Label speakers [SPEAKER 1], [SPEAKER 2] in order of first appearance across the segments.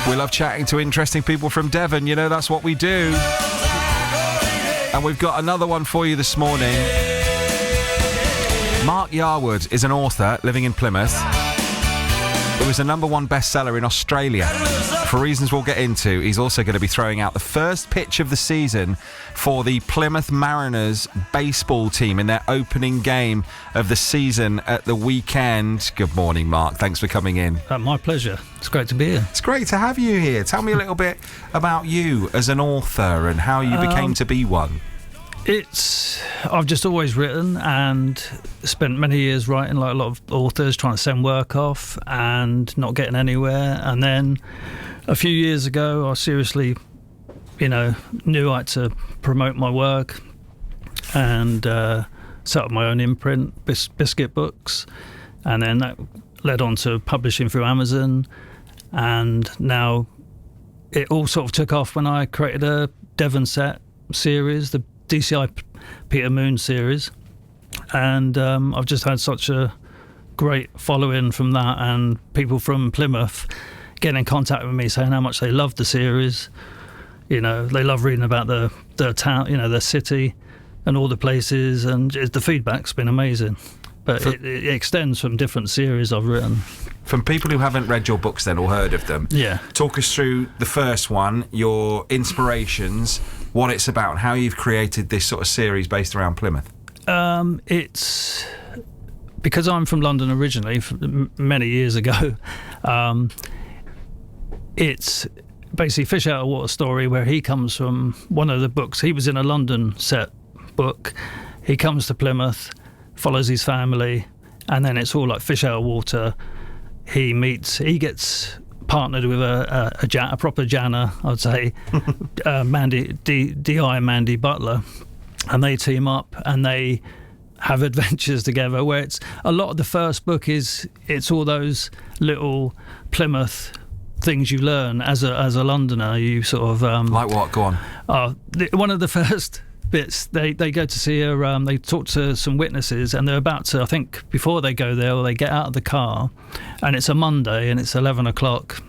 [SPEAKER 1] We love chatting to interesting people from Devon. You know, that's what we do. And we've got another one for you this morning. Mark Yarwood is an author living in Plymouth. It was a #1 bestseller in Australia. For reasons we'll get into, he's also going to be throwing out the first pitch of the season for the Plymouth Mariners baseball team in their opening game of the season at the weekend. Good morning, Mark. Thanks for coming in.
[SPEAKER 2] My pleasure. It's great to be here.
[SPEAKER 1] It's great to have you here. Tell me a little bit about you as an author and how you became to be one.
[SPEAKER 2] I've just always written and spent many years writing like a lot of authors, trying to send work off and not getting anywhere. And then a few years ago, I seriously, knew I had to promote my work and set up my own imprint, Biscuit Books. And then that led on to publishing through Amazon. And now it all sort of took off when I created a Devon set series, the DCI Peter Moone series, and I've just had such a great following from that, and people from Plymouth getting in contact with me saying how much they love the series. They love reading about the town, the city and all the places, and the feedback's been amazing. But it extends from different series I've written.
[SPEAKER 1] From people who haven't read your books then or heard of them, talk us through the first one, your inspirations, what it's about, and how you've created this sort of series based around Plymouth.
[SPEAKER 2] It's because I'm from London originally, many years ago. It's basically Fish Out of Water story where he comes from. One of the books, he was in a London set book. He comes to Plymouth, follows his family, and then it's all like Fish Out of Water. He gets partnered with a proper Janner, I'd say, Mandy Butler, and they team up and they have adventures together. Where it's a lot of the first book it's all those little Plymouth things you learn as a Londoner. You sort of
[SPEAKER 1] like what? Go on.
[SPEAKER 2] One of the first bits, they go to see they talk to some witnesses, and they're about to, I think before they go there, or they get out of the car, and it's a Monday and it's 11 o'clock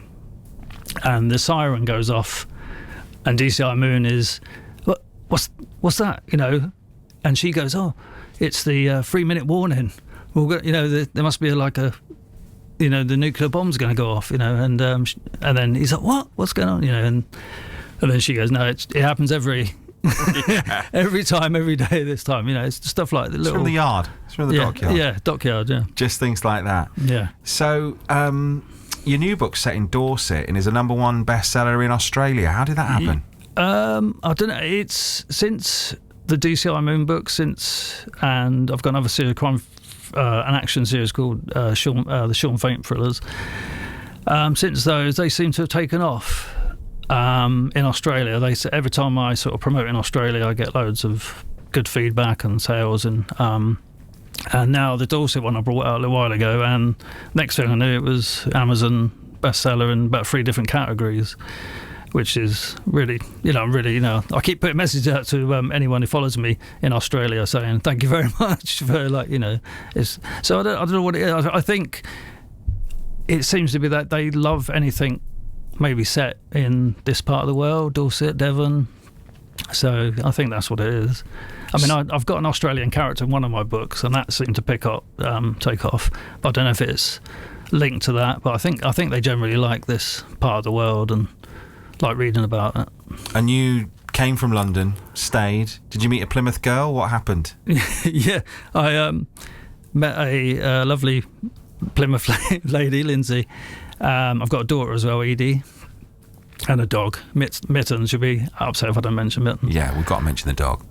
[SPEAKER 2] and the siren goes off, and DCI Moone is, what's that, and she goes, oh, it's the 3-minute warning. Well, there must be the nuclear bomb's going to go off, and then he's like, what's going on, and then she goes, no, it happens every time, every day this time, it's stuff like the little...
[SPEAKER 1] It's from the yard. It's from the dockyard.
[SPEAKER 2] Yeah, dockyard, yeah.
[SPEAKER 1] Just things like that.
[SPEAKER 2] Yeah.
[SPEAKER 1] So, your new book's set in Dorset and is a #1 bestseller in Australia. How did that happen?
[SPEAKER 2] I don't know. It's since the DCI Moone book, and I've got another series, an action series called the Sean Faint Thrillers. Since those, they seem to have taken off. In Australia, every time I sort of promote in Australia, I get loads of good feedback and sales, and now the Dorset one I brought out a little while ago, and next thing I knew, it was Amazon bestseller in about 3 different categories, which is really, I keep putting messages out to anyone who follows me in Australia saying thank you very much for so I don't know what it is. I think it seems to be that they love anything maybe set in this part of the world, Dorset, Devon. So I think that's what it is. I mean, I've got an Australian character in one of my books, and that seemed to take off. But I don't know if it's linked to that. But I think they generally like this part of the world and like reading about it.
[SPEAKER 1] And you came from London, stayed. Did you meet a Plymouth girl? What happened?
[SPEAKER 2] Yeah, I met a lovely Plymouth lady, Lindsay. I've got a daughter as well, Edie, and a dog, Mitten. She'll be upset if I don't mention Mitten.
[SPEAKER 1] Yeah, we've got to mention the dog.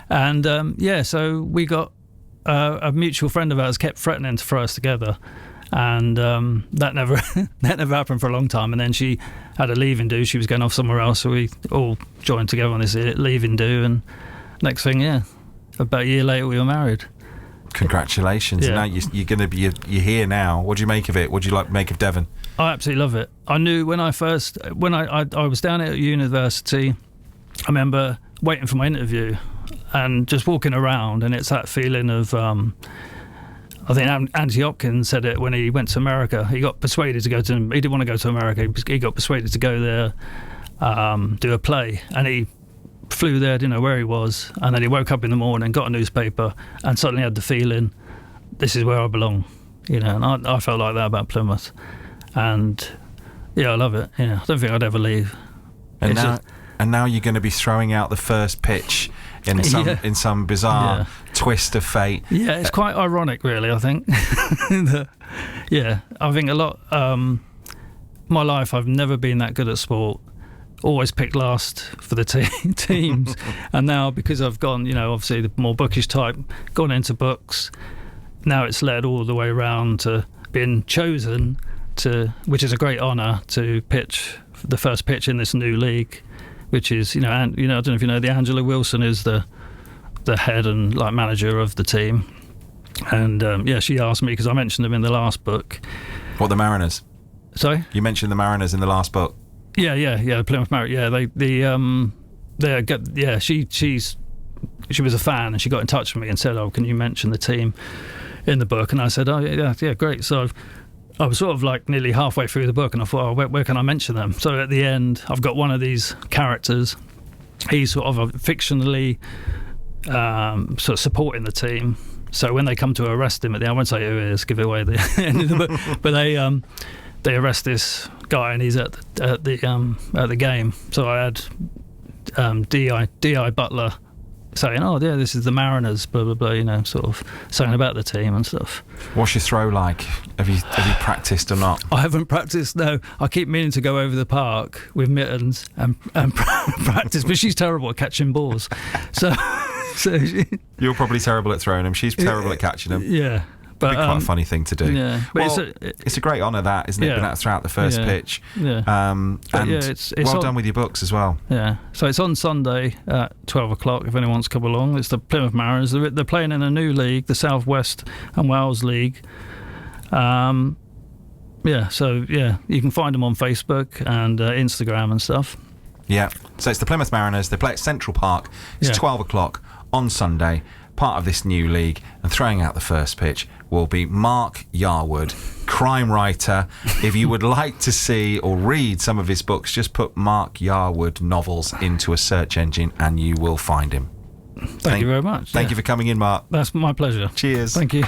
[SPEAKER 2] And so we got a mutual friend of ours kept threatening to throw us together, and that never happened for a long time. And then she had a leaving do. She was going off somewhere else, so we all joined together on this leaving do. And next thing, about a year later, we were married.
[SPEAKER 1] Congratulations.
[SPEAKER 2] Yeah.
[SPEAKER 1] Now you're going to be you're here now. What do you make of it? What do you make of Devon?
[SPEAKER 2] I absolutely love it. I knew when I was down at university, I remember waiting for my interview and just walking around, and it's that feeling of I think Anthony Hopkins said it when he went to America. He got persuaded to go to. He didn't want to go to America. He got persuaded to go there, do a play, and he flew there, didn't know where he was, and then he woke up in the morning, got a newspaper, and suddenly had the feeling, this is where I belong. And I felt like that about Plymouth, and I love it. I don't think I'd ever leave.
[SPEAKER 1] And now you're going to be throwing out the first pitch in some bizarre twist of fate. Yeah,
[SPEAKER 2] it's quite ironic, really. I think. I think a lot. My life, I've never been that good at sport. Always picked last for the teams, and now because I've gone, obviously the more bookish type, gone into books. Now it's led all the way around to being chosen to, which is a great honour, to pitch the first pitch in this new league, which is I don't know if you know, the Angela Wilson is the head and manager of the team, and she asked me because I mentioned them in the last book.
[SPEAKER 1] What, the Mariners?
[SPEAKER 2] Sorry,
[SPEAKER 1] you mentioned the Mariners in the last book.
[SPEAKER 2] Yeah, the Plymouth Mariners. She was a fan and she got in touch with me and said, "Oh, can you mention the team in the book?" And I said, "Oh yeah, great." So I was sort of nearly halfway through the book, and I thought, "Oh, where can I mention them?" So at the end, I've got one of these characters. He's sort of fictionally sort of supporting the team. So when they come to arrest him at the end, I won't say who it is, give away the end of the book, but they arrest this guy and he's at the game. So I had DCI Butler saying, "Oh yeah, this is the Mariners," blah blah blah, sort of saying about the team and stuff.
[SPEAKER 1] What's your throw like? Have you practiced or not?
[SPEAKER 2] I haven't practiced. No, I keep meaning to go over the park with mittens and practice, but she's terrible at catching balls. So
[SPEAKER 1] You're probably terrible at throwing them. She's terrible at catching them.
[SPEAKER 2] Yeah. But,
[SPEAKER 1] it'd be quite a funny thing to do.
[SPEAKER 2] Yeah,
[SPEAKER 1] but it's a great honour, that, isn't it? Been out throughout the first pitch.
[SPEAKER 2] Yeah.
[SPEAKER 1] It's well done with your books as well.
[SPEAKER 2] Yeah. So it's on Sunday at 12 o'clock if anyone wants to come along. It's the Plymouth Mariners. They're playing in a new league, the South West and Wales League. So you can find them on Facebook and Instagram and stuff. Yeah.
[SPEAKER 1] So it's the Plymouth Mariners. They play at Central Park. It's 12 o'clock on Sunday. Part of this new league, and throwing out the first pitch will be Mark Yarwood, crime writer. If you would like to see or read some of his books, just put Mark Yarwood novels into a search engine and you will find him.
[SPEAKER 2] Thank you very much.
[SPEAKER 1] Thank you for coming in, Mark.
[SPEAKER 2] That's my pleasure.
[SPEAKER 1] Cheers.
[SPEAKER 2] Thank you.